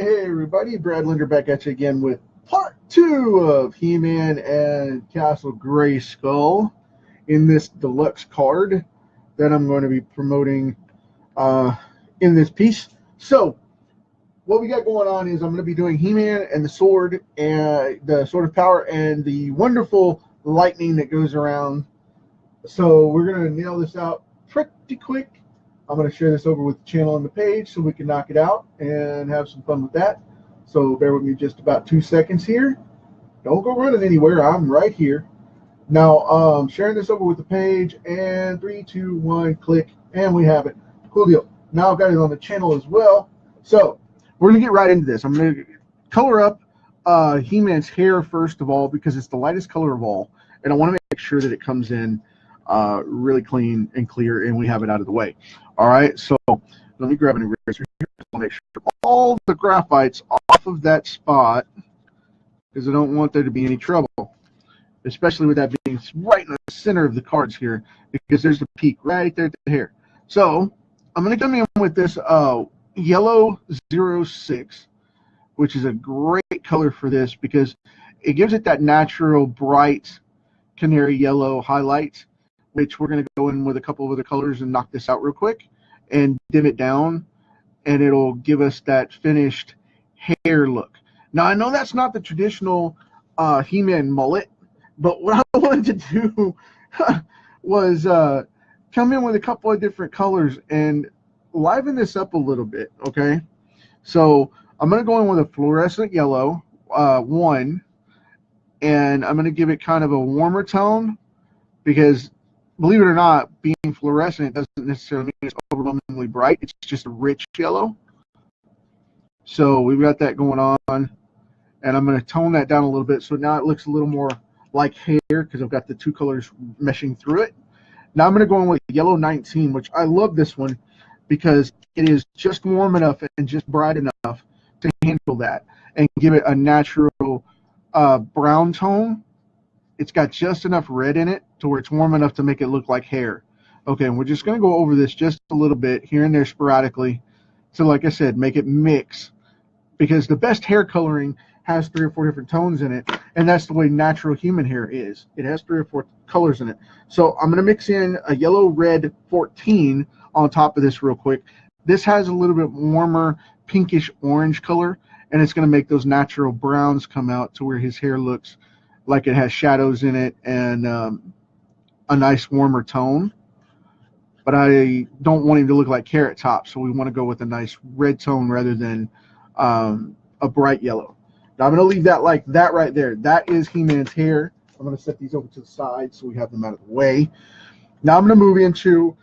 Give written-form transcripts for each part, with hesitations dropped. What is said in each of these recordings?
Hey everybody, Brad Linder back at you again with part 2 of He-Man and Castle GraySkull in this deluxe card that I'm going to be promoting in this piece. So, what we got going on is I'm going to be doing He-Man and the sword of power and the wonderful lightning that goes around. So, we're going to nail this out pretty quick. I'm going to share this over with the channel on the page so we can knock it out and have some fun with that. So bear with me just about 2 seconds here. Don't go running anywhere. I'm right here. Now, sharing this over with the page, and 3, 2, 1, click, and we have it. Cool deal. Now I've got it on the channel as well. So we're going to get right into this. I'm going to color up He-Man's hair first of all because it's the lightest color of all, and I want to make sure that it comes in really clean and clear, and we have it out of the way. All right, so let me grab an eraser here. I'll make sure all the graphite's off of that spot because I don't want there to be any trouble, especially with that being right in the center of the cards here, because there's the peak right there at the hair. So I'm going to come in with this yellow 06, which is a great color for this because it gives it that natural bright canary yellow highlight, which we're going to go in with a couple of other colors and knock this out real quick and dim it down, and it'll give us that finished hair look. Now, I know that's not the traditional He-Man mullet, but what I wanted to do was come in with a couple of different colors and liven this up a little bit, okay? So I'm going to go in with a fluorescent yellow, 1, and I'm going to give it kind of a warmer tone because, believe it or not, being fluorescent doesn't necessarily mean it's overwhelmingly bright. It's just a rich yellow. So we've got that going on, and I'm going to tone that down a little bit so now it looks a little more like hair because I've got the two colors meshing through it. Now I'm going to go in with yellow 19, which I love this one because it is just warm enough and just bright enough to handle that and give it a natural brown tone. It's got just enough red in it to where it's warm enough to make it look like hair. Okay, and we're just going to go over this just a little bit here and there sporadically. So like I said, make it mix because the best hair coloring has 3 or 4 different tones in it, and that's the way natural human hair is. It has 3 or 4 colors in it. So I'm going to mix in a yellow red 14 on top of this real quick. This has a little bit warmer pinkish orange color, and it's going to make those natural browns come out to where his hair looks like it has shadows in it and a nice warmer tone. But I don't want him to look like Carrot Top, so we want to go with a nice red tone rather than a bright yellow. Now I'm going to leave that like that right there. That is He-Man's hair. I'm going to set these over to the side so we have them out of the way. Now I'm going to move into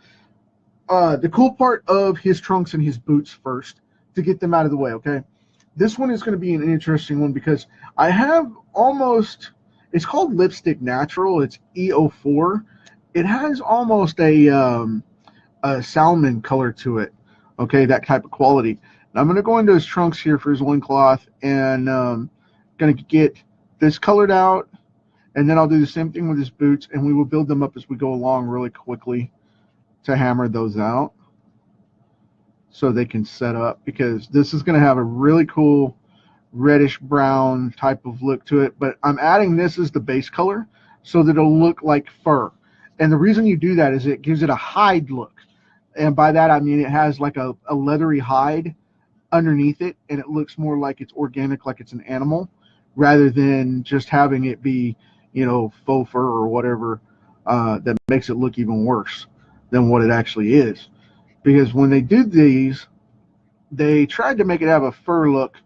the cool part of his trunks and his boots first to get them out of the way, okay? This one is going to be an interesting one because I have almost, it's called Lipstick Natural. It's E04. It has almost a salmon color to it, okay, that type of quality. Now I'm going to go into his trunks here for his loincloth and going to get this colored out, and then I'll do the same thing with his boots, and we will build them up as we go along really quickly to hammer those out so they can set up, because this is going to have a really cool reddish brown type of look to it, but I'm adding this as the base color so that it'll look like fur. And the reason you do that is it gives it a hide look, and by that I mean it has like a leathery hide underneath it, and it looks more like it's organic, like it's an animal, rather than just having it be, you know, faux fur or whatever that makes it look even worse than what it actually is. Because when they did these, they tried to make it have a fur look,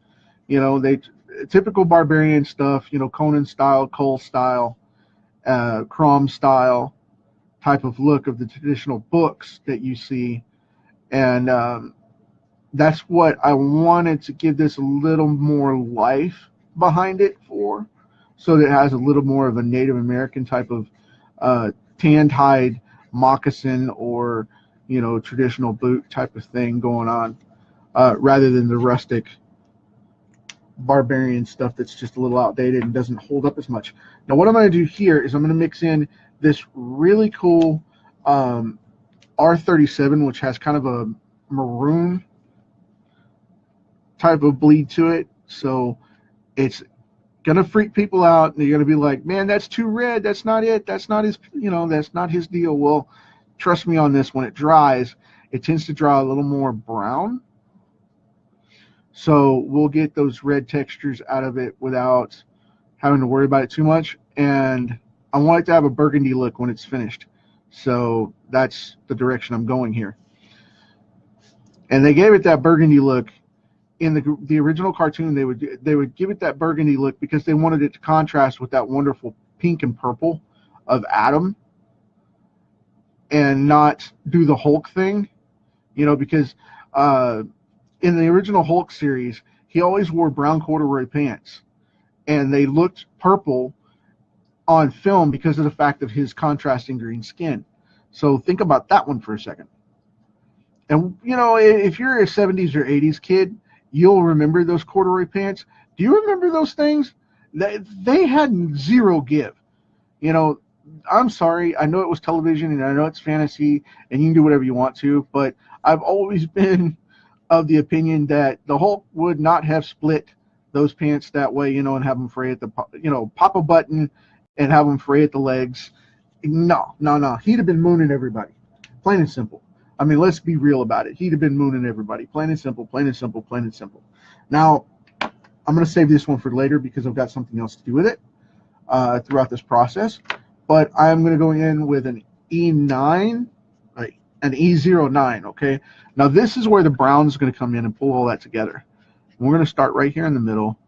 you know, they typical barbarian stuff, you know, Conan style, Cole style, Crom style type of look of the traditional books that you see, and that's what I wanted to give this a little more life behind it for, so that it has a little more of a Native American type of tanned hide moccasin or, you know, traditional boot type of thing going on, rather than the rustic barbarian stuff that's just a little outdated and doesn't hold up as much. Now what I'm going to do here is I'm going to mix in this really cool R37, which has kind of a maroon type of bleed to it, so it's gonna freak people out. They're gonna be like, man, that's too red, that's not it, that's not his, that's not his deal. Well, trust me on this, when it dries, it tends to dry a little more brown, so we'll get those red textures out of it without having to worry about it too much. And I want it to have a burgundy look when it's finished, so that's the direction I'm going here. And they gave it that burgundy look in the original cartoon. They would give it that burgundy look because they wanted it to contrast with that wonderful pink and purple of Adam, and not do the Hulk thing, because in the original Hulk series, he always wore brown corduroy pants, and they looked purple on film because of the fact of his contrasting green skin. So think about that one for a second. And if you're a 70s or 80s kid, you'll remember those corduroy pants. Do you remember those things? They had zero give. I'm sorry, I know it was television and I know it's fantasy and you can do whatever you want to, but I've always been of the opinion that the Hulk would not have split those pants that way, and have them fray at the, pop a button and have them fray at the legs. No. He'd have been mooning everybody. Plain and simple. I mean, let's be real about it. He'd have been mooning everybody. Plain and simple, plain and simple, plain and simple. Now, I'm going to save this one for later because I've got something else to do with it throughout this process. But I'm going to go in with an E9, an E09, okay? Now, this is where the brown is going to come in and pull all that together. We're going to start right here in the middle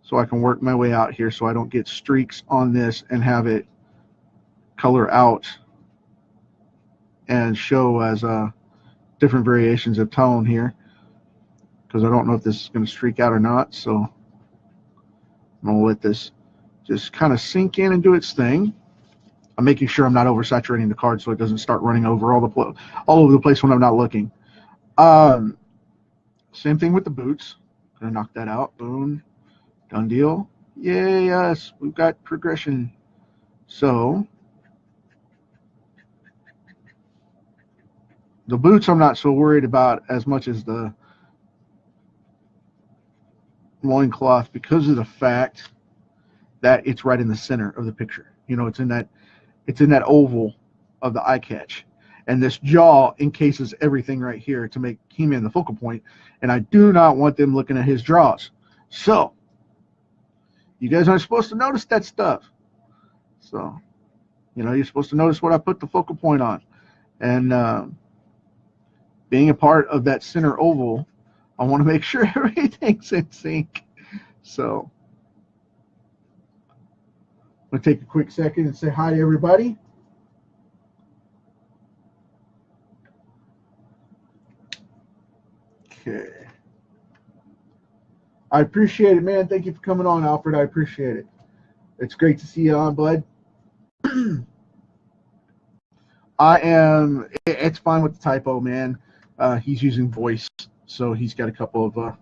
so I can work my way out here so I don't get streaks on this and have it color out and show as different variations of tone here, because I don't know if this is going to streak out or not. So I'm going to let this just kind of sink in and do its thing. I'm making sure I'm not oversaturating the card so it doesn't start running over all over the place when I'm not looking. Same thing with the boots. Gonna knock that out. Boom. Done deal. Yay, yes, we've got progression. So the boots I'm not so worried about as much as the loincloth, because of the fact that it's right in the center of the picture. It's in that oval of the eye catch. And this jaw encases everything right here to make He-Man the focal point. And I do not want them looking at his jaws. So you guys aren't supposed to notice that stuff. So, you're supposed to notice what I put the focal point on. And being a part of that center oval, I want to make sure everything's in sync. So I'm going to take a quick second and say hi to everybody. Okay. I appreciate it, man. Thank you for coming on, Alfred. I appreciate it. It's great to see you on, bud. It's fine with the typo, man. He's using voice, so he's got a couple of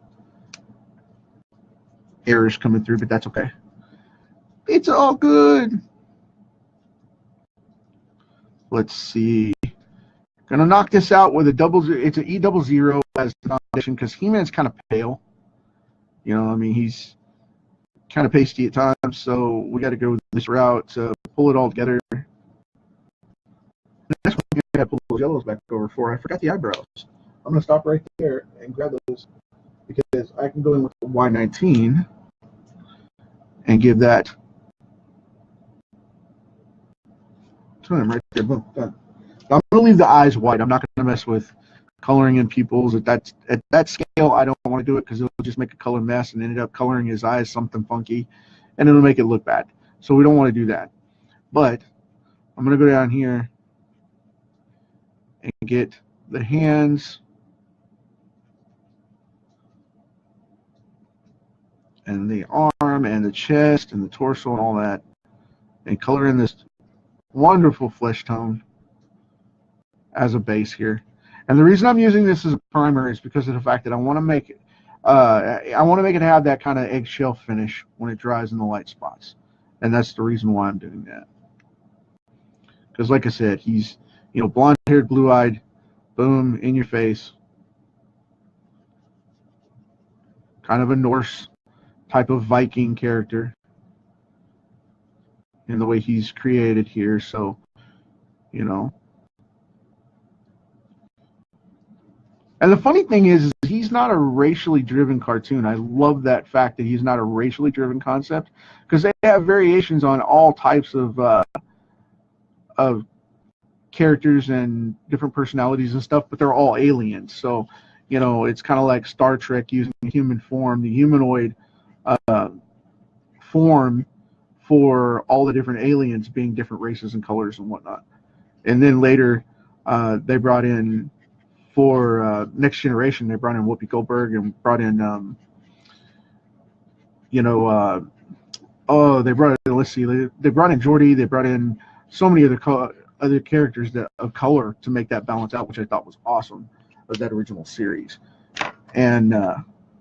errors coming through, but that's okay. It's all good. Let's see. Gonna knock this out with a double. It's an E00 as the foundation because He-Man's kind of pale. He's kind of pasty at times, so we got to go this route to pull it all together. That's what I'm gonna pull those yellows back over for. I forgot the eyebrows. I'm gonna stop right there and grab those because I can go in with the Y19 and give that to him right there. Boom, done. I'm gonna leave the eyes white. I'm not gonna mess with coloring in pupils at that scale. I don't want to do it because it'll just make a color mess and end up coloring his eyes something funky, and it'll make it look bad. So we don't want to do that. But I'm gonna go down here and get the hands and the arm and the chest and the torso and all that, and color in this wonderful flesh tone as a base here. And the reason I'm using this as a primer is because of the fact that I want to make it have that kind of eggshell finish when it dries in the light spots. And that's the reason why I'm doing that. Because like I said, he's, blonde-haired, blue-eyed, boom, in your face. kind of a Norse type of Viking character in the way he's created here. So, you know. And the funny thing is he's not a racially driven cartoon. I love that fact that he's not a racially driven concept, because they have variations on all types of characters and different personalities and stuff, but they're all aliens. So, you know, it's kind of like Star Trek using the human form, the humanoid form for all the different aliens being different races and colors and whatnot. And then later, they brought in, for Next Generation, they brought in Whoopi Goldberg and brought in, they brought in, let's see, they brought in Geordi, they brought in so many other characters of color to make that balance out, which I thought was awesome of that original series. And,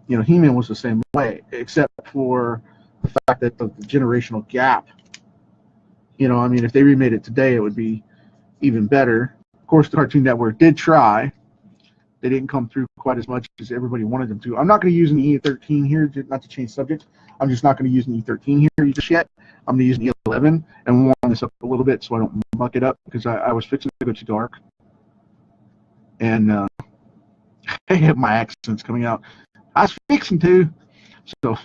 He-Man was the same way, except for the fact that the generational gap, if they remade it today, it would be even better. Of course, the Cartoon Network did try. They didn't come through quite as much as everybody wanted them to. I'm not going to use an E13 here, not to change subject. I'm just not going to use an E13 here just yet. I'm going to use an E11 and warm this up a little bit so I don't muck it up, because I was fixing to go too dark. And my accent's coming out. I was fixing to. So,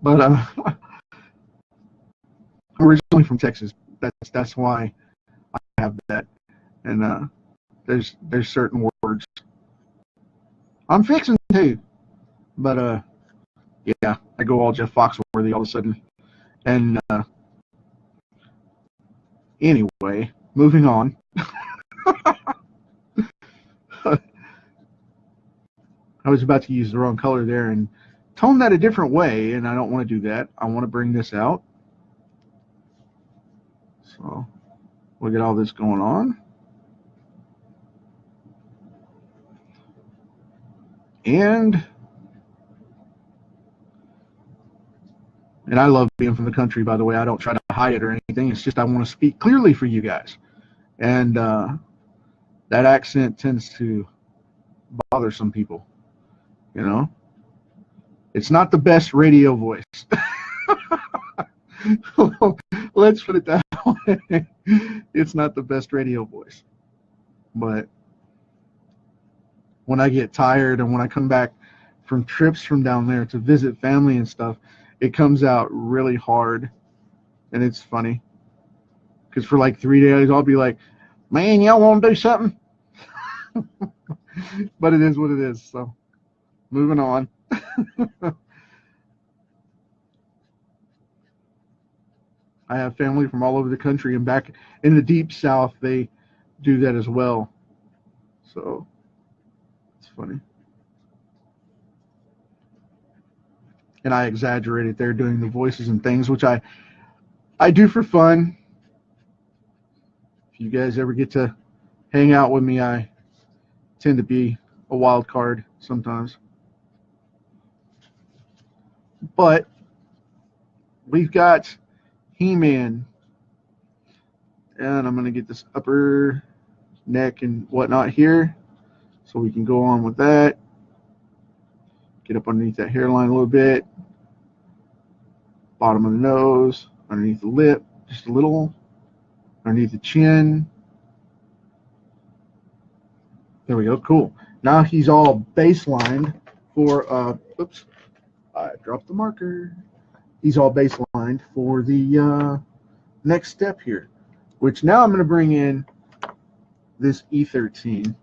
but I'm originally from Texas. That's why I have that. And there's certain words I'm fixing to, but yeah, I go all Jeff Foxworthy all of a sudden. And anyway, moving on. I was about to use the wrong color there and tone that a different way, and I don't want to do that. I want to bring this out. So we'll get all this going on. And I love being from the country, by the way. I don't try to hide it or anything. It's just I want to speak clearly for you guys. And that accent tends to bother some people. It's not the best radio voice. Let's put it that way. It's not the best radio voice. But when I get tired and when I come back from trips from down there to visit family and stuff, it comes out really hard. And it's funny. Because for like 3 days, I'll be like, man, y'all want to do something? But it is what it is. So, moving on. I have family from all over the country, and back in the deep south, they do that as well. So, it's funny. And I exaggerate it there, doing the voices and things, which I do for fun. If you guys ever get to hang out with me, I tend to be a wild card sometimes. But we've got He-Man, and I'm going to get this upper neck and whatnot here so we can go on with that. Get up underneath that hairline a little bit, bottom of the nose, underneath the lip, just a little, underneath the chin. There we go, cool. Now he's all baselined for, oops, I dropped the marker. He's all baselined for the next step here, which now I'm going to bring in this E13,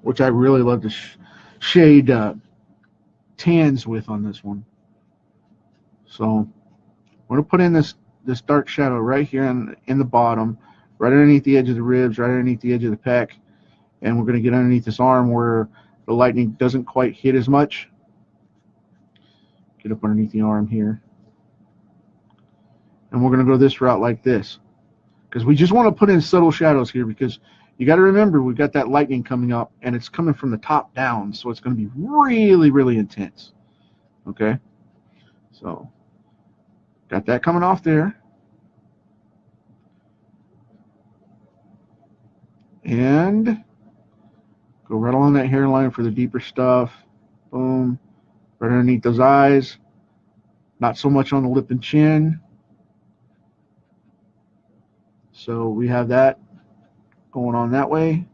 which I really love to shade tans with on this one. So I'm going to put in this dark shadow right here in the bottom, right underneath the edge of the ribs, right underneath the edge of the pec, and we're going to get underneath this arm where the lightning doesn't quite hit as much. Get up underneath the arm here. And we're going to go this route like this, because we just want to put in subtle shadows here, because you got to remember we've got that lightning coming up, and it's coming from the top down, so it's going to be really, really intense. Okay? So, got that coming off there. And go right along that hairline for the deeper stuff. Boom. right underneath those eyes. Not so much on the lip and chin. So we have that going on that way.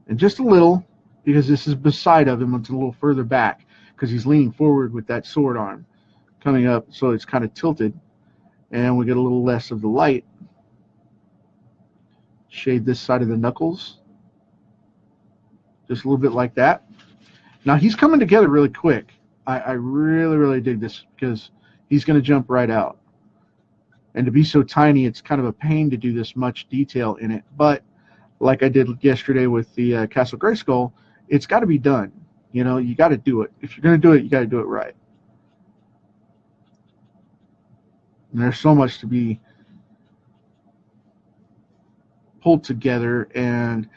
And just a little, because this is beside of him, it's a little further back, because he's leaning forward with that sword arm coming up, so it's kind of tilted. And we get a little less of the light. Shade this side of the knuckles. Just a little bit like that. Now he's coming together really quick. I really, really dig this because he's going to jump right out. And to be so tiny, it's kind of a pain to do this much detail in it. But like I did yesterday with the Castle GraySkull, it's got to be done. You know, you got to do it. If you're going to do it, you got to do it right. And there's so much to be pulled together and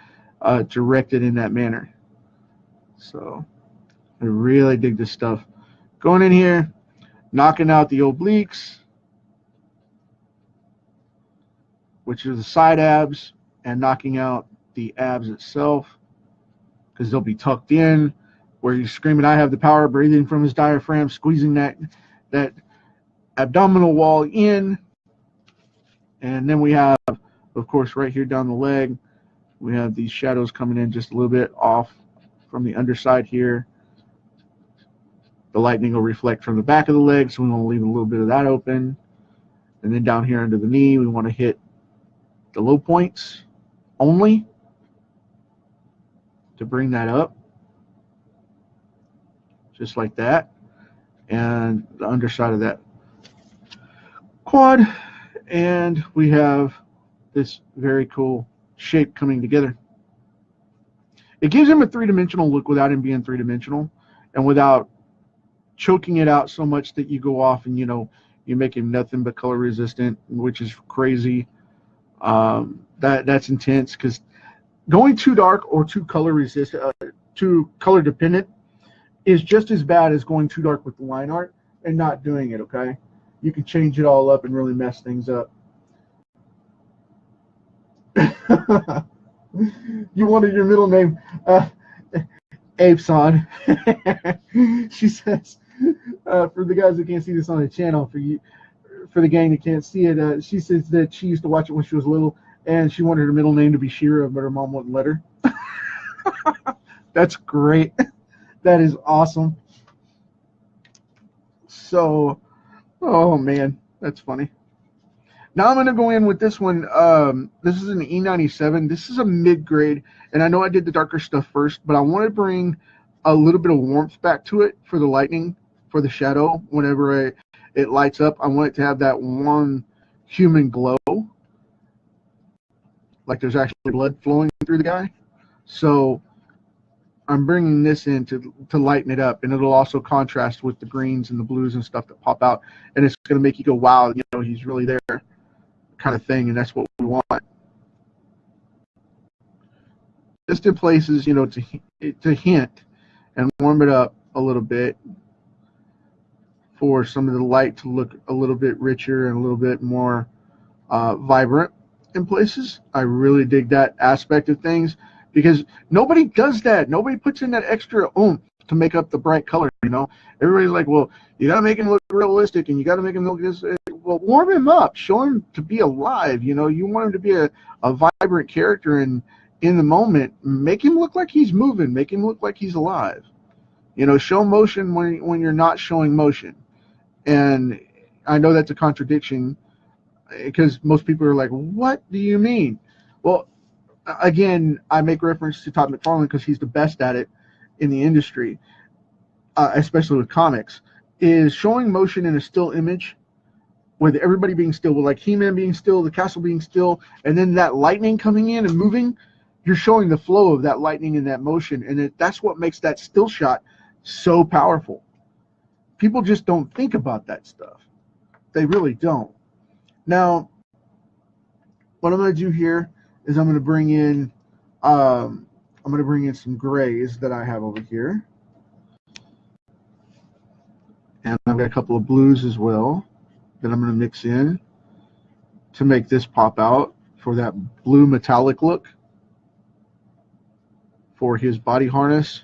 directed in that manner. So I really dig this stuff. Going in here, knocking out the obliques, which are the side abs, and knocking out the abs itself, because they'll be tucked in, where he's screaming, "I have the power," breathing from his diaphragm, squeezing that abdominal wall in. And then we have, of course, right here down the leg, we have these shadows coming in just a little bit off from the underside here. The lightning will reflect from the back of the leg, so we want to leave a little bit of that open. And then down here under the knee, we want to hit the low points only to bring that up, just like that. And the underside of that quad, and we have this very cool shape coming together. It gives him a three-dimensional look without him being three-dimensional, and without choking it out so much that you go off and, you know, you make him nothing but color resistant, which is crazy. That's intense, because going too dark or too color resistant, too color dependent, is just as bad as going too dark with the line art and not doing it. Okay, you can change it all up and really mess things up. You wanted your middle name, Apeson. She says, for the guys that can't see this on the channel, for the gang that can't see it, she says that she used to watch it when she was little, and she wanted her middle name to be Shira, but her mom wouldn't let her. That's great. That is awesome. So, oh man, that's funny. Now I'm going to go in with this one. This is an E97. This is a mid-grade, and I know I did the darker stuff first, but I want to bring a little bit of warmth back to it for the lightning, for the shadow. Whenever it lights up, I want it to have that warm human glow, like there's actually blood flowing through the guy. So I'm bringing this in to lighten it up, and it'll also contrast with the greens and the blues and stuff that pop out, and it's going to make you go, wow, you know, he's really there, kind of thing. And that's what we want. Just in places, you know, to hint and warm it up a little bit for some of the light to look a little bit richer and a little bit more vibrant in places. I really dig that aspect of things, because nobody does that. Nobody puts in that extra oomph to make up the bright color. You know, everybody's like, well, you got to make him look realistic, and you got to make him look this. Well, warm him up. Show him to be alive. You know, you want him to be a vibrant character, and in the moment, make him look like he's moving. Make him look like he's alive. You know, show motion when you're not showing motion. And I know that's a contradiction, because most people are like, what do you mean? Well, again, I make reference to Todd McFarlane because he's the best at it in the industry, especially with comics, is showing motion in a still image with everybody being still, with like He-Man being still, the castle being still, and then that lightning coming in and moving. You're showing the flow of that lightning and that motion, and that's what makes that still shot so powerful. People just don't think about that stuff. They really don't. Now, what I'm going to do here is I'm going to bring in some grays that I have over here, and I've got a couple of blues as well that I'm going to mix in to make this pop out for that blue metallic look for his body harness.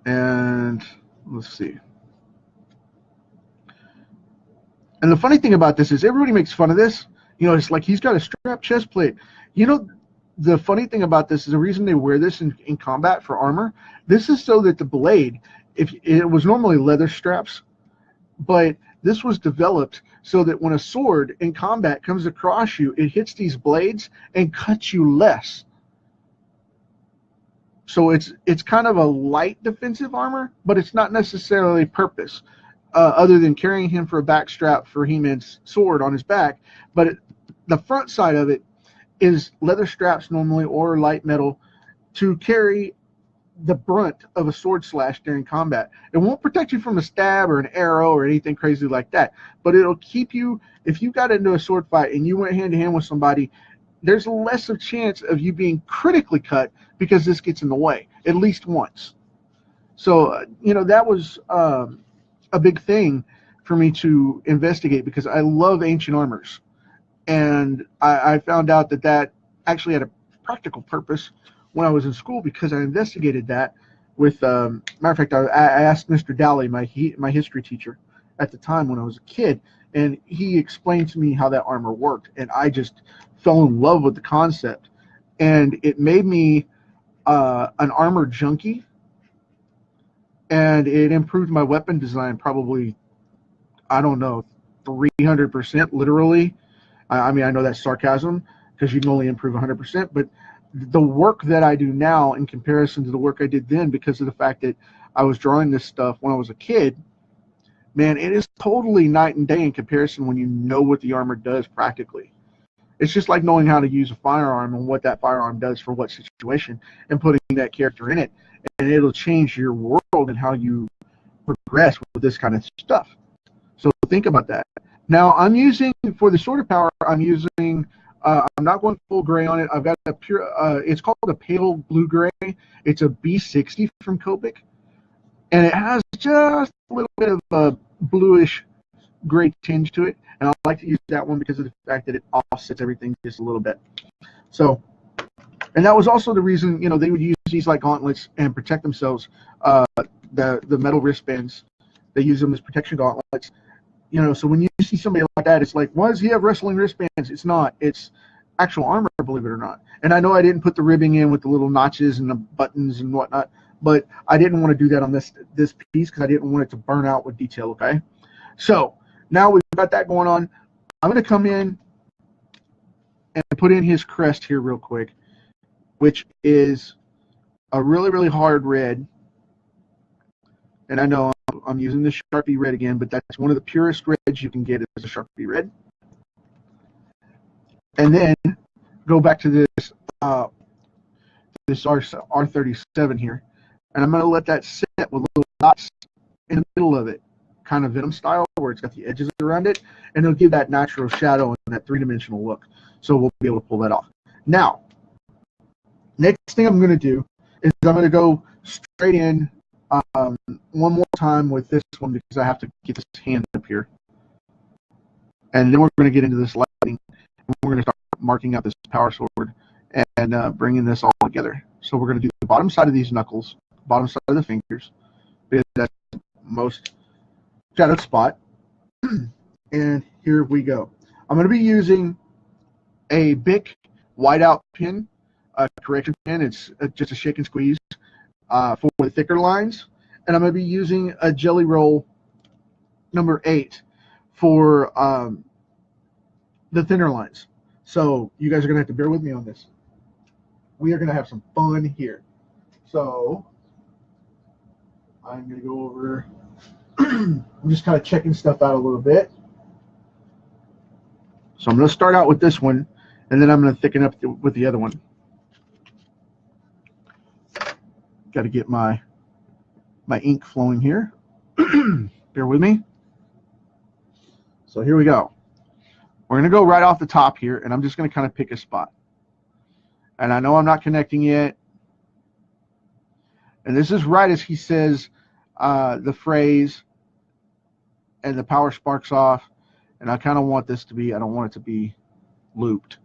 And let's see. And the funny thing about this is everybody makes fun of this. You know, it's like he's got a strap chest plate. You know, the funny thing about this is the reason they wear this in combat for armor. This is so that the blade, if it was normally leather straps, but this was developed so that when a sword in combat comes across you, it hits these blades and cuts you less. So it's kind of a light defensive armor, but it's not necessarily purpose, other than carrying him for a back strap for He-Man's sword on his back. But the front side of it is leather straps normally or light metal to carry the brunt of a sword slash during combat. It won't protect you from a stab or an arrow or anything crazy like that, but it'll keep you, if you got into a sword fight and you went hand to hand with somebody, there's less of chance of you being critically cut because this gets in the way at least once. So, you know, that was a big thing for me to investigate because I love ancient armors. And I found out that that actually had a practical purpose when I was in school because I investigated that with, matter of fact, I asked Mr. Dally, my history teacher at the time when I was a kid, and he explained to me how that armor worked, and I just fell in love with the concept. And it made me an armor junkie, and it improved my weapon design probably, I don't know, 300% literally. I mean, I know that's sarcasm because you can only improve 100%, but the work that I do now in comparison to the work I did then, because of the fact that I was drawing this stuff when I was a kid, man, it is totally night and day in comparison when you know what the armor does practically. It's just like knowing how to use a firearm and what that firearm does for what situation and putting that character in it, and it'll change your world and how you progress with this kind of stuff. So think about that. Now I'm using, for the sword of power, I'm using, I'm not going full gray on it. I've got a pure, it's called a pale blue gray. It's a B60 from Copic, and it has just a little bit of a bluish gray tinge to it. And I like to use that one because of the fact that it offsets everything just a little bit. So, and that was also the reason, you know, they would use these like gauntlets and protect themselves. The metal wristbands, they use them as protection gauntlets. You know, so when you see somebody like that, it's like, why does he have wrestling wristbands? It's not. It's actual armor, believe it or not. And I know I didn't put the ribbing in with the little notches and the buttons and whatnot, but I didn't want to do that on this piece because I didn't want it to burn out with detail, okay? So now we've got that going on. I'm going to come in and put in his crest here real quick, which is a really, really hard red. And I know I'm using the Sharpie red again, but that's one of the purest reds you can get is a Sharpie red. And then go back to this this R37 here, and I'm going to let that sit with little dots in the middle of it, kind of Venom style, where it's got the edges around it, and it'll give that natural shadow and that three-dimensional look. So we'll be able to pull that off. Now, next thing I'm going to do is I'm going to go straight in one more time with this one because I have to get this hand up here. And then we're going to get into this lighting. And we're going to start marking out this power sword and bringing this all together. So we're going to do the bottom side of these knuckles, bottom side of the fingers, because that's the most shadowed spot. And here we go. I'm going to be using a Bic whiteout pen, a correction pen. It's just a shake and squeeze for the thicker lines. And I'm going to be using a Jelly Roll number 8 for the thinner lines. So you guys are going to have to bear with me on this. We are going to have some fun here. So I'm going to go over, I'm just kind of checking stuff out a little bit. So I'm going to start out with this one, and then I'm going to thicken up with the other one. Got to get my ink flowing here. Bear with me. So here we go. We're going to go right off the top here, and I'm just going to kind of pick a spot. And I know I'm not connecting yet. And this is right as he says the phrase, and the power sparks off. And I kind of want this to be, I don't want it to be looped.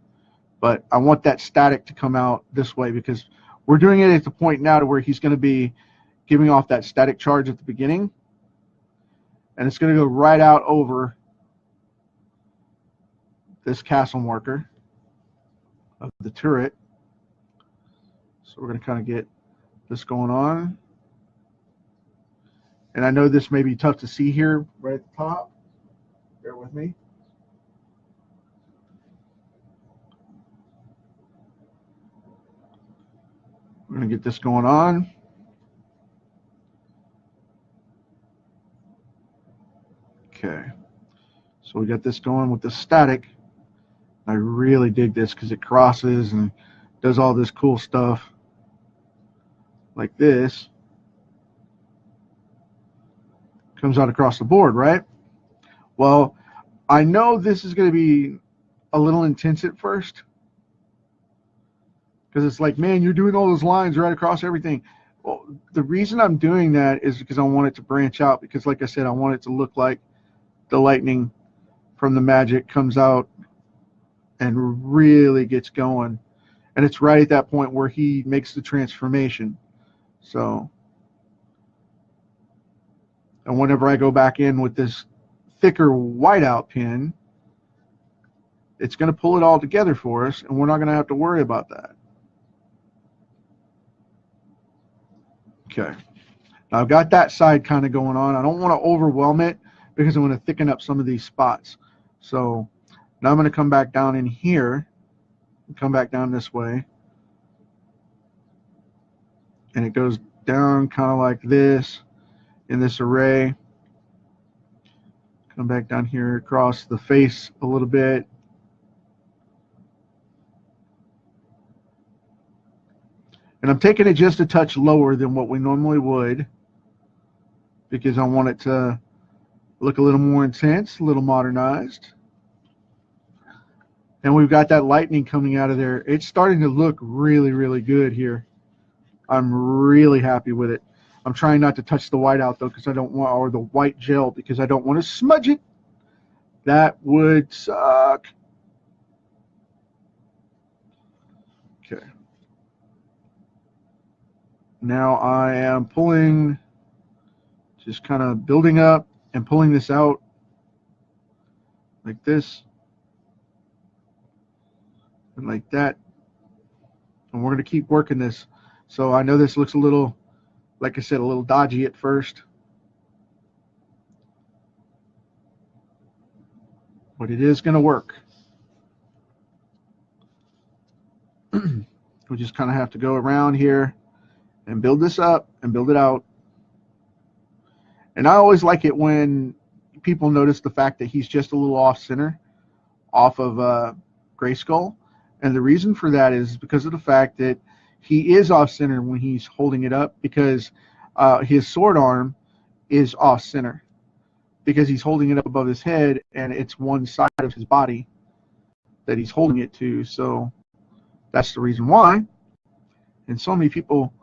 But I want that static to come out this way because we're doing it at the point now to where he's going to be giving off that static charge at the beginning. And it's going to go right out over this castle marker of the turret. So we're going to kind of get this going on. And I know this may be tough to see here right at the top. Bear with me. We're going to get this going on. Okay. So we got this going with the static. I really dig this because it crosses and does all this cool stuff like this. Comes out across the board, right? Well, I know this is going to be a little intense at first because it's like, man, you're doing all those lines right across everything. Well, the reason I'm doing that is because I want it to branch out, because like I said, I want it to look like the lightning from the magic comes out and really gets going. And it's right at that point where he makes the transformation. So, and whenever I go back in with this thicker whiteout pen, it's going to pull it all together for us, and we're not going to have to worry about that. Okay. Now I've got that side kind of going on. I don't want to overwhelm it because I'm going to thicken up some of these spots. So now I'm going to come back down in here, come back down this way, and it goes down kind of like this in this array. Come back down here across the face a little bit. And I'm taking it just a touch lower than what we normally would because I want it to look a little more intense, a little modernized. And we've got that lightning coming out of there. It's starting to look really, really good here. I'm really happy with it. I'm trying not to touch the white out though, because I don't want, or the white gel, because I don't want to smudge it. That would suck. Okay. Now I am pulling, just kind of building up and pulling this out like this and like that. And we're going to keep working this. So I know this looks a little, like I said, a little dodgy at first, but it is going to work. We just kind of have to go around here and build this up and build it out. And I always like it when people notice the fact that he's just a little off center, off of GraySkull. And the reason for that is because of the fact that he is off center when he's holding it up, because his sword arm is off center because he's holding it up above his head, and it's one side of his body that he's holding it to. So that's the reason why. And so many people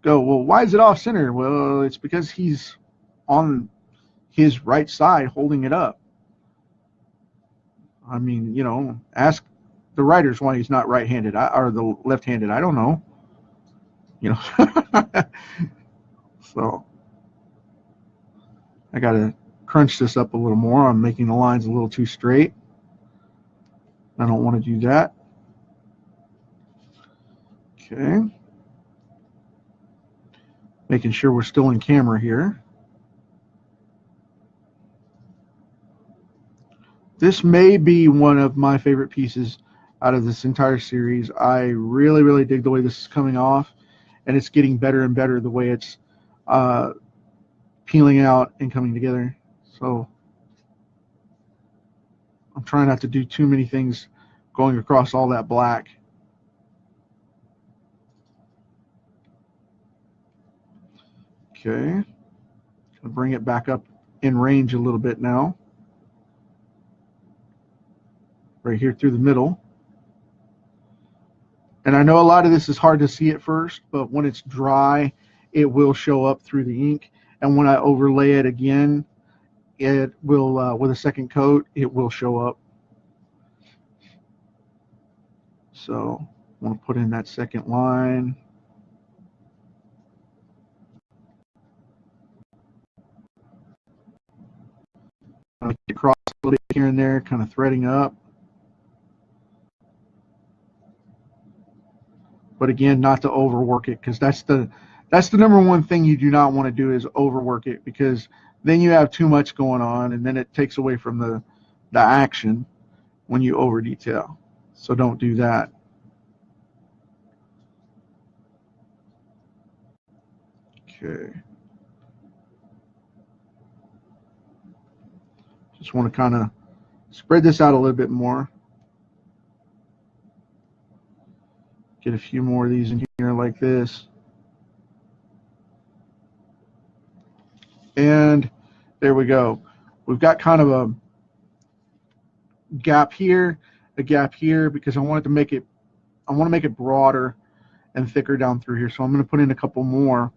go, well, why is it off center? Well, it's because he's on his right side holding it up. I mean, you know, ask the writers why he's not right-handed or the left-handed. I don't know. You know. So I got to crunch this up a little more. I'm making the lines a little too straight. I don't want to do that. Okay. Making sure we're still in camera here. This may be one of my favorite pieces out of this entire series. I really, really dig the way this is coming off, and it's getting better and better the way it's peeling out and coming together. So I'm trying not to do too many things going across all that black. Okay, I'll bring it back up in range a little bit now. Right here through the middle. And I know a lot of this is hard to see at first, but when it's dry, it will show up through the ink. And when I overlay it again, it will, with a second coat, it will show up. So I want to put in that second line. Make it cross a little bit here and there, kind of threading up. But again, not to overwork it, because that's the number one thing you do not want to do is overwork it, because then you have too much going on, and then it takes away from the action when you over detail. So don't do that. Okay. Just want to kind of spread this out a little bit more. Get a few more of these in here like this. And there we go. We've got kind of a gap here, a gap here, because I want to make it broader and thicker down through here. So I'm going to put in a couple more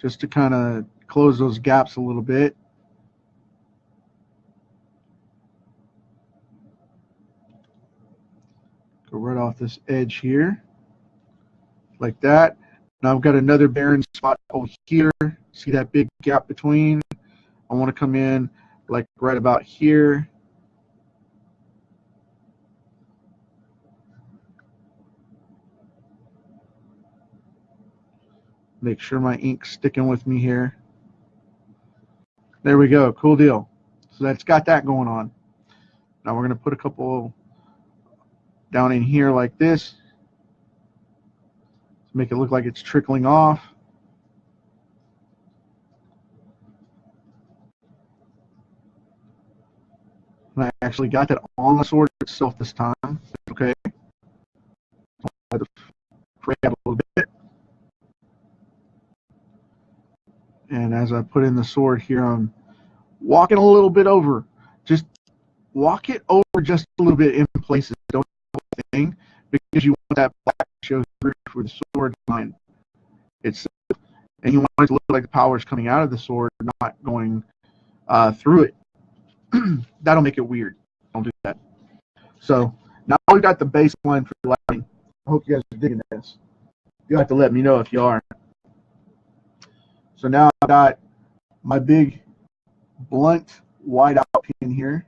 just to kind of close those gaps a little bit. Go right off this edge here, like that. Now I've got another barren spot over here. See that big gap between? I want to come in like right about here. Make sure my ink's sticking with me here. There we go. Cool deal. So that's got that going on. Now we're going to put a couple down in here like this to make it look like it's trickling off. And I actually got that on the sword itself this time. Okay. I'll fray out a little bit. And as I put in the sword here, I'm walking a little bit over. Just walk it over just a little bit in places. Don't do the whole thing, because you want that black to show through for the sword line itself. And you want it to look like the power is coming out of the sword, not going through it. That'll make it weird. Don't do that. So now we've got the baseline for the lighting. I hope you guys are digging this. You'll have to let me know if you are. So now I've got my big blunt wide out pin here.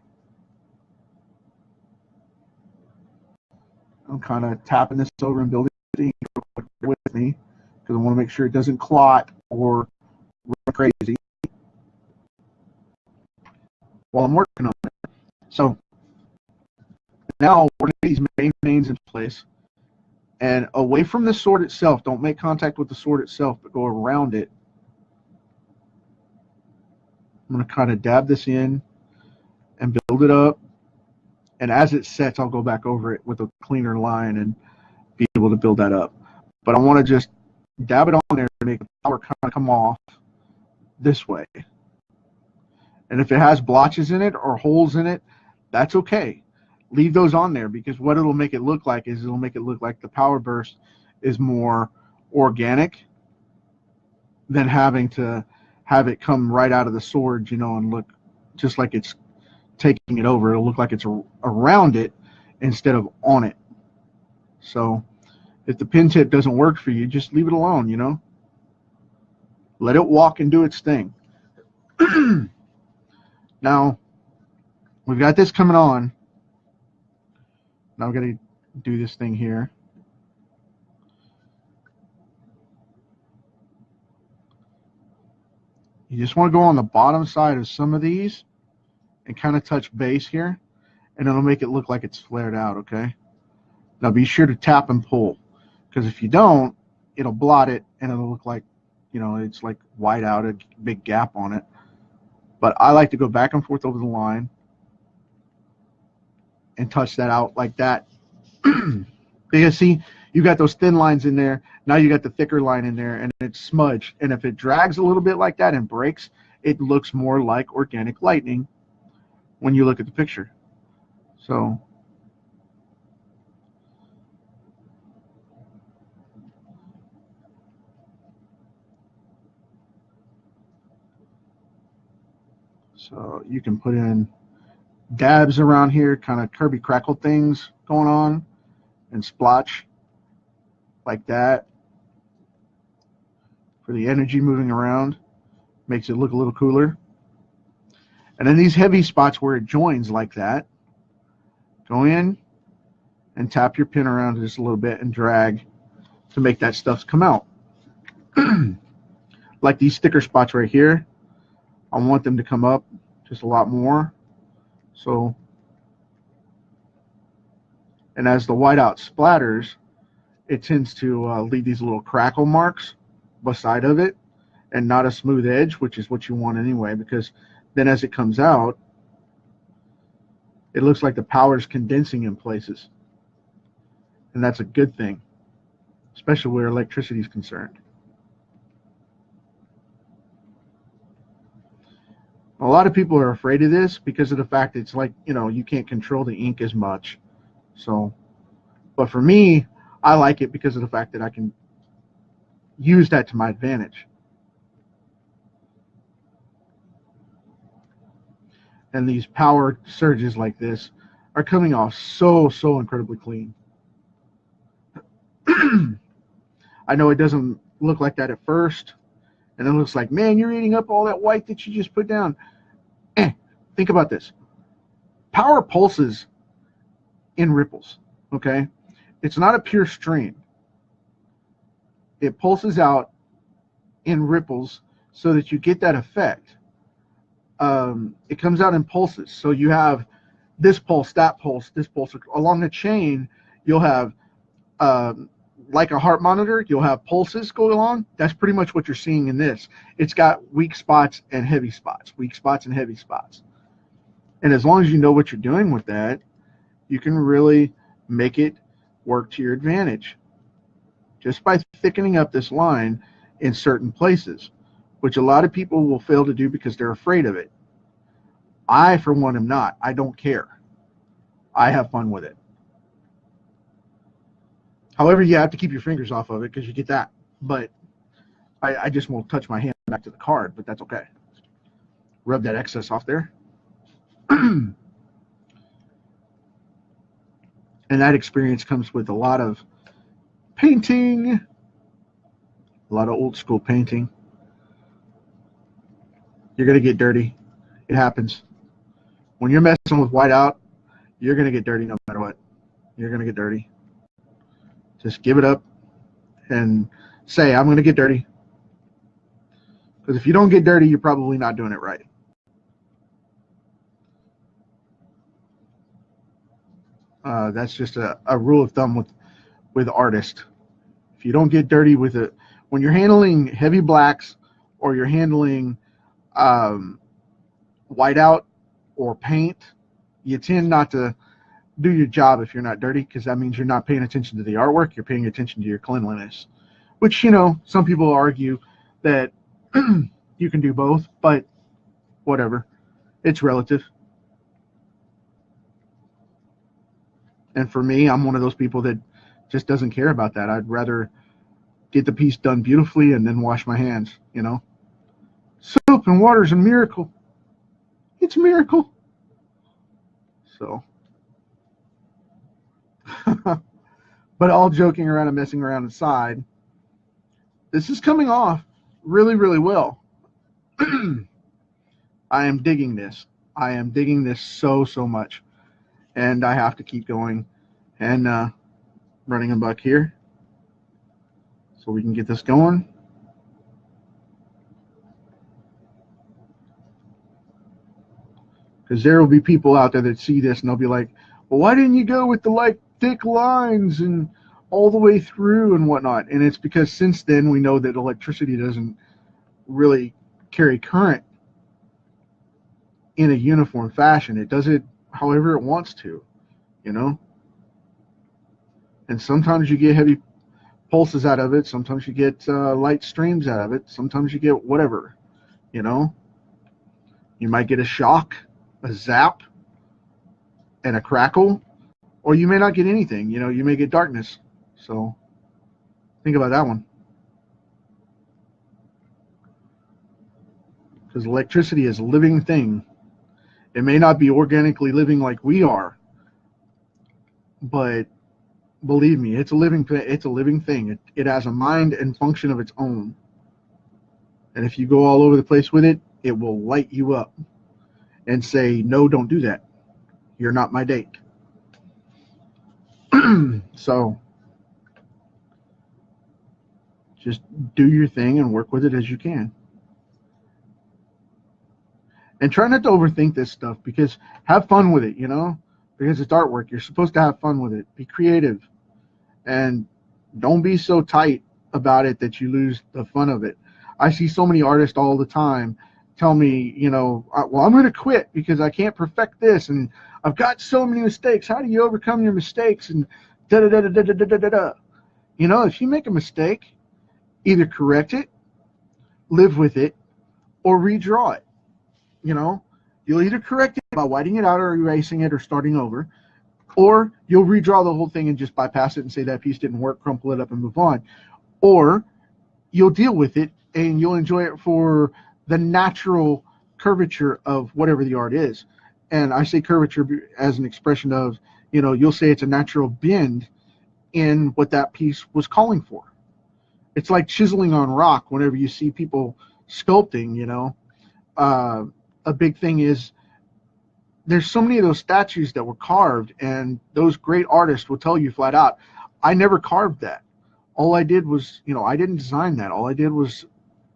I'm kind of tapping this over and building it with me, because I want to make sure it doesn't clot or run crazy while I'm working on it. So now we're going to get these mains in place, and away from the sword itself. Don't make contact with the sword itself, but go around it. I'm going to kind of dab this in and build it up. And as it sets, I'll go back over it with a cleaner line and be able to build that up. But I want to just dab it on there to make the power kind of come off this way. And if it has blotches in it or holes in it, that's okay. Leave those on there, because what it'll make it look like is it'll make it look like the power burst is more organic than having to have it come right out of the sword, you know, and look just like it's taking it over. It'll look like it's around it instead of on it. So if the pin tip doesn't work for you, just leave it alone, you know. Let it walk and do its thing. Now we've got this coming on. Now we're going to do this thing here. You just want to go on the bottom side of some of these and kind of touch base here, and it'll make it look like it's flared out, okay? Now be sure to tap and pull, because if you don't, it'll blot it and it'll look like, you know, it's like white out, a big gap on it. But I like to go back and forth over the line and touch that out like that. Because see, you got those thin lines in there. Now you got the thicker line in there, and it's smudged. And if it drags a little bit like that and breaks, it looks more like organic lightning when you look at the picture. So you can put in dabs around here, kind of Kirby crackle things going on, and splotch like that for the energy moving around. Makes it look a little cooler. And then these heavy spots where it joins like that, go in and tap your pin around just a little bit and drag to make that stuff come out. Like these sticker spots right here, I want them to come up just a lot more. So, and as the whiteout splatters, it tends to leave these little crackle marks beside of it and not a smooth edge, which is what you want anyway, because then as it comes out, it looks like the powder is condensing in places. And that's a good thing, especially where electricity is concerned. A lot of people are afraid of this because of the fact it's like, you know, you can't control the ink as much. So, but for me, I like it because of the fact that I can use that to my advantage. And these power surges like this are coming off so incredibly clean. I know it doesn't look like that at first, and it looks like, man, you're eating up all that white that you just put down. Think about this. Power pulses in ripples, okay? It's not a pure stream. It pulses out in ripples so that you get that effect. It comes out in pulses. So you have this pulse, that pulse, this pulse. Along the chain, you'll have, like a heart monitor, you'll have pulses go along. That's pretty much what you're seeing in this. It's got weak spots and heavy spots, weak spots and heavy spots. And as long as you know what you're doing with that, you can really make it work to your advantage just by thickening up this line in certain places, which a lot of people will fail to do because they're afraid of it. I, for one, am not. I don't care. I have fun with it. However, you have to keep your fingers off of it because you get that. But I just won't touch my hand back to the card, but that's okay. Rub that excess off there. And that experience comes with a lot of painting, a lot of old school painting. You're going to get dirty. It happens. When you're messing with whiteout, you're going to get dirty no matter what. You're going to get dirty. Just give it up and say, I'm going to get dirty. Because if you don't get dirty, you're probably not doing it right. That's just a rule of thumb with artists. If you don't get dirty with it, when you're handling heavy blacks or you're handling whiteout or paint, you tend not to do your job if you're not dirty, because that means you're not paying attention to the artwork, you're paying attention to your cleanliness. Which, you know, some people argue that you can do both, but whatever. It's relative. And for me, I'm one of those people that just doesn't care about that. I'd rather get the piece done beautifully and then wash my hands, you know. Soap and water is a miracle. It's a miracle. So. But all joking around and messing around aside, this is coming off really, really well. I am digging this. I am digging this so much. And I have to keep going and running a buck here so we can get this going. Because there will be people out there that see this and they'll be like, well, why didn't you go with the like thick lines and all the way through and whatnot? And it's because since then we know that electricity doesn't really carry current in a uniform fashion. It does it however it wants to, you know. And sometimes you get heavy pulses out of it, sometimes you get light streams out of it, sometimes you get whatever, you know. You might get a shock, a zap, and a crackle, or you may not get anything, you know. You may get darkness. So think about that one, because electricity is a living thing. It may not be organically living like we are, but believe me, it's a living thing. It has a mind and function of its own. And if you go all over the place with it, it will light you up. and say, no, don't do that. You're not my date. So just do your thing and work with it as you can. And try not to overthink this stuff, because have fun with it, you know, because it's artwork. You're supposed to have fun with it. Be creative, and don't be so tight about it that you lose the fun of it. I see so many artists all the time tell me, you know, well, I'm going to quit because I can't perfect this, and I've got so many mistakes. How do you overcome your mistakes? And da da da da da da da da da. You know, if you make a mistake, either correct it, live with it, or redraw it. You know, you'll either correct it by whiting it out or erasing it or starting over, or you'll redraw the whole thing and just bypass it and say that piece didn't work, crumple it up, and move on. Or you'll deal with it and you'll enjoy it for the natural curvature of whatever the art is. And I say curvature as an expression of, you know, you'll say it's a natural bend in what that piece was calling for. It's like chiseling on rock whenever you see people sculpting, you know. A big thing is there's so many of those statues that were carved, and those great artists will tell you flat out, I never carved that. All I did was, you know, I didn't design that. All I did was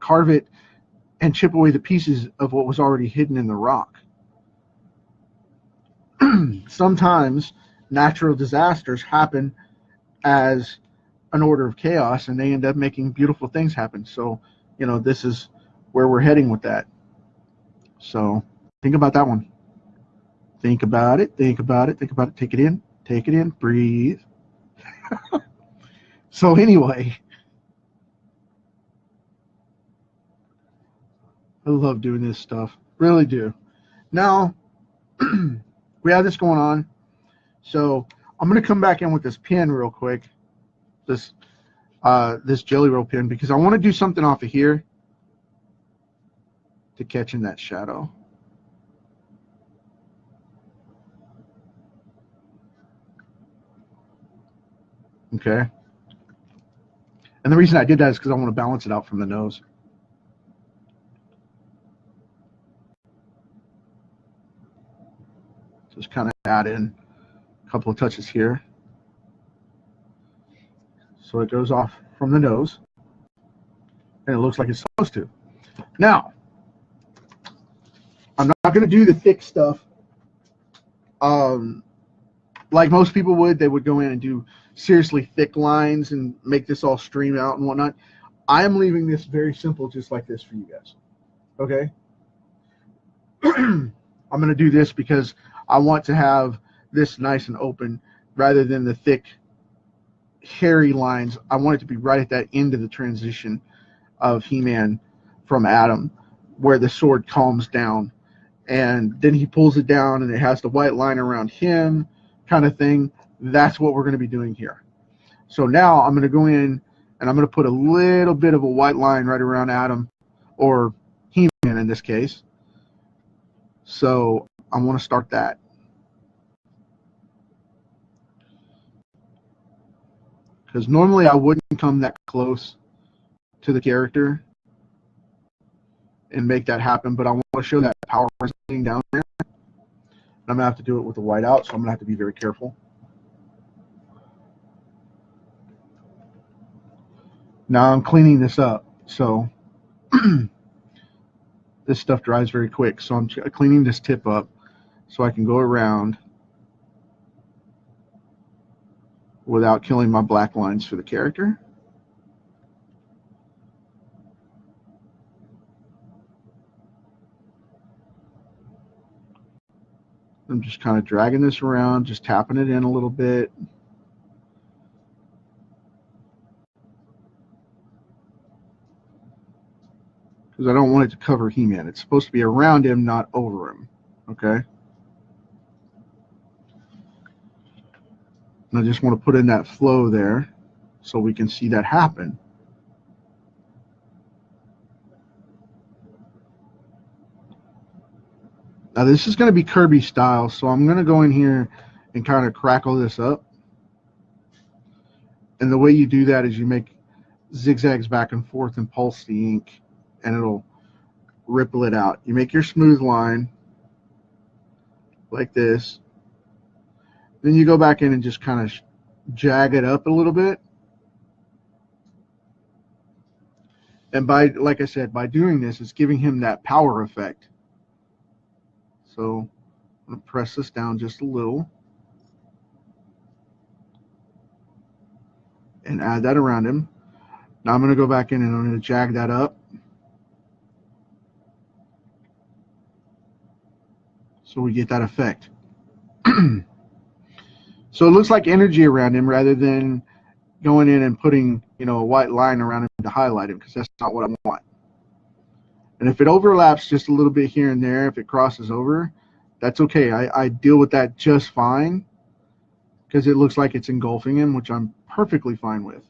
carve it and chip away the pieces of what was already hidden in the rock. Sometimes natural disasters happen as an order of chaos, and they end up making beautiful things happen. So, you know, this is where we're heading with that. So think about that one. Think about it, think about it, think about it, take it in, breathe. So anyway, I love doing this stuff, really do. Now, we have this going on, so I'm going to come back in with this pin real quick, this jelly roll pin, because I want to do something off of here to catch in that shadow. Okay. And the reason I did that is because I want to balance it out from the nose. Just kind of add in a couple of touches here. So it goes off from the nose, and it looks like it's supposed to. Now, I'm not going to do the thick stuff like most people would. They would go in and do seriously thick lines and make this all stream out and whatnot. I am leaving this very simple, just like this for you guys. Okay? I'm going to do this because I want to have this nice and open rather than the thick, hairy lines. I want it to be right at that end of the transition of He-Man from Adam, where the sword calms down, and then he pulls it down and it has the white line around him kind of thing. That's what we're going to be doing here. So now I'm going to go in and I'm going to put a little bit of a white line right around Adam, or He-Man in this case. So I want to start that. Because normally I wouldn't come that close to the character and make that happen, but I want to show that power sitting down there. And I'm going to have to do it with the white out, so I'm going to have to be very careful. Now I'm cleaning this up, so this stuff dries very quick. So I'm cleaning this tip up so I can go around without killing my black lines for the character. I'm just kind of dragging this around, just tapping it in a little bit. Because I don't want it to cover He-Man. It's supposed to be around him, not over him. Okay? And I just want to put in that flow there so we can see that happen. Now this is going to be Kirby style, so I'm going to go in here and kind of crackle this up. And the way you do that is you make zigzags back and forth and pulse the ink, and it'll ripple it out. You make your smooth line, like this. Then you go back in and just kind of jag it up a little bit. And by, like I said, by doing this, it's giving him that power effect. So I'm going to press this down just a little and add that around him. Now I'm going to go back in and I'm going to jag that up. So we get that effect. So it looks like energy around him rather than going in and putting, you know, a white line around him to highlight him, because that's not what I want. And if it overlaps just a little bit here and there, if it crosses over, that's okay. I deal with that just fine because it looks like it's engulfing him, which I'm perfectly fine with.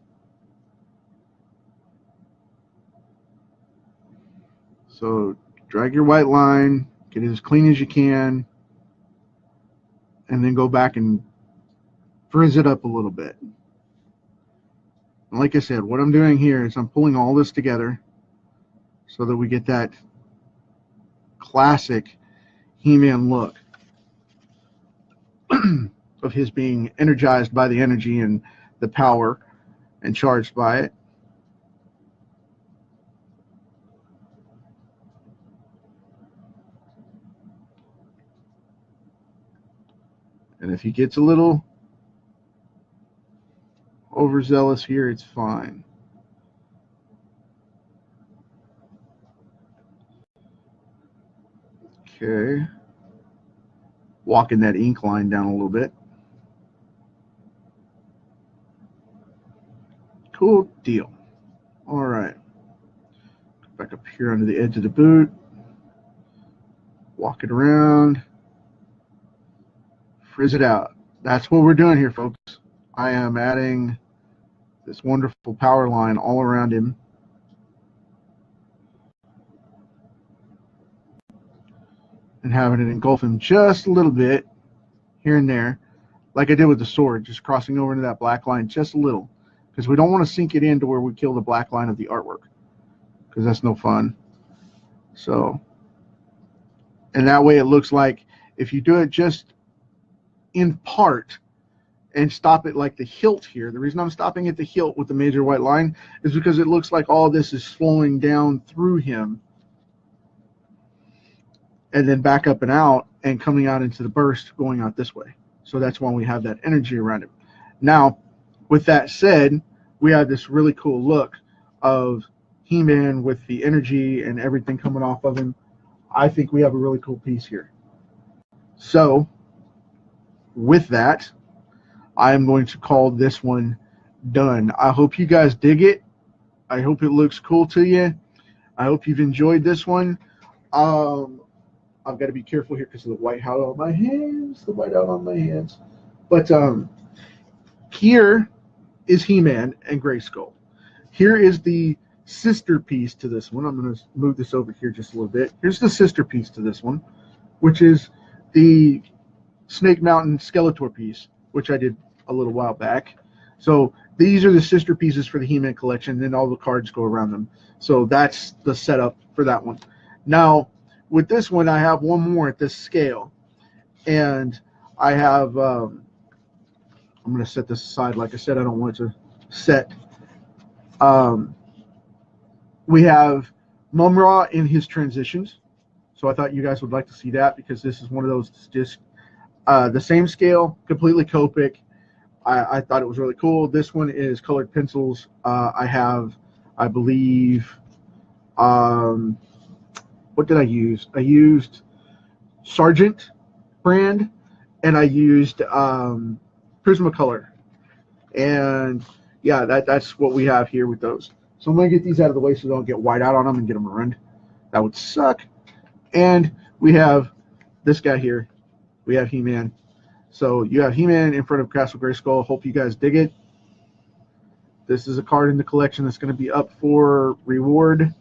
So drag your white line, get it as clean as you can, and then go back and frizz it up a little bit. And like I said, what I'm doing here is I'm pulling all this together so that we get that classic He-Man look of his being energized by the energy and the power and charged by it. And if he gets a little overzealous here, it's fine. Okay. Walking that ink line down a little bit. Cool deal. All right. Back up here under the edge of the boot. Walk it around. Frizz it out. That's what we're doing here, folks. I am adding this wonderful power line all around him. And having it engulf him just a little bit here and there, like I did with the sword, just crossing over into that black line just a little, because we don't want to sink it in to where we kill the black line of the artwork, because that's no fun. So, and that way it looks like, if you do it just in part and stop it like the hilt here, the reason I'm stopping at the hilt with the major white line is because it looks like all this is flowing down through him and then back up and out and coming out into the burst going out this way. So that's why we have that energy around him. Now, with that said, we have this really cool look of He-Man with the energy and everything coming off of him. I think we have a really cool piece here. So, with that, I am going to call this one done. I hope you guys dig it. I hope it looks cool to you. I hope you've enjoyed this one. I've got to be careful here because of the white out on my hands. The white out on my hands. But here is He-Man and GraySkull. Here is the sister piece to this one. I'm going to move this over here just a little bit. Here's the sister piece to this one, which is the Snake Mountain Skeletor piece, which I did a little while back. So these are the sister pieces for the He-Man collection, and then all the cards go around them. So that's the setup for that one. Now, with this one, I have one more at this scale, and I have, I'm going to set this aside. Like I said, I don't want it to set. We have Mum-Ra in his transitions, so I thought you guys would like to see that, because this is one of those just the same scale, completely Copic. I thought it was really cool. This one is colored pencils. I have, I believe, what did I use? I used Sargent brand, and I used Prismacolor. And yeah, that's what we have here with those. So I'm going to get these out of the way so they don't get white out on them and get them ruined. That would suck. And we have this guy here. We have He-Man. So you have He-Man in front of Castle GraySkull. Hope you guys dig it. This is a card in the collection that's going to be up for reward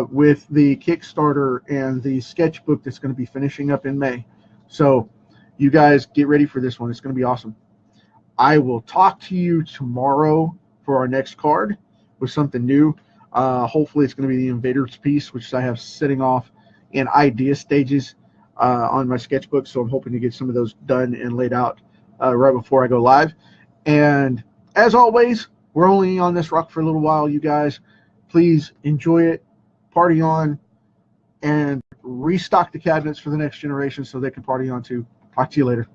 with the Kickstarter and the sketchbook that's going to be finishing up in May. So you guys get ready for this one. It's going to be awesome. I will talk to you tomorrow for our next card with something new. Hopefully it's going to be the Invaders piece, which I have sitting off in idea stages. on my sketchbook, so I'm hoping to get some of those done and laid out right before I go live. And as always, we're only on this rock for a little while, you guys. Please enjoy it, party on, and restock the cabinets for the next generation so they can party on too. Talk to you later.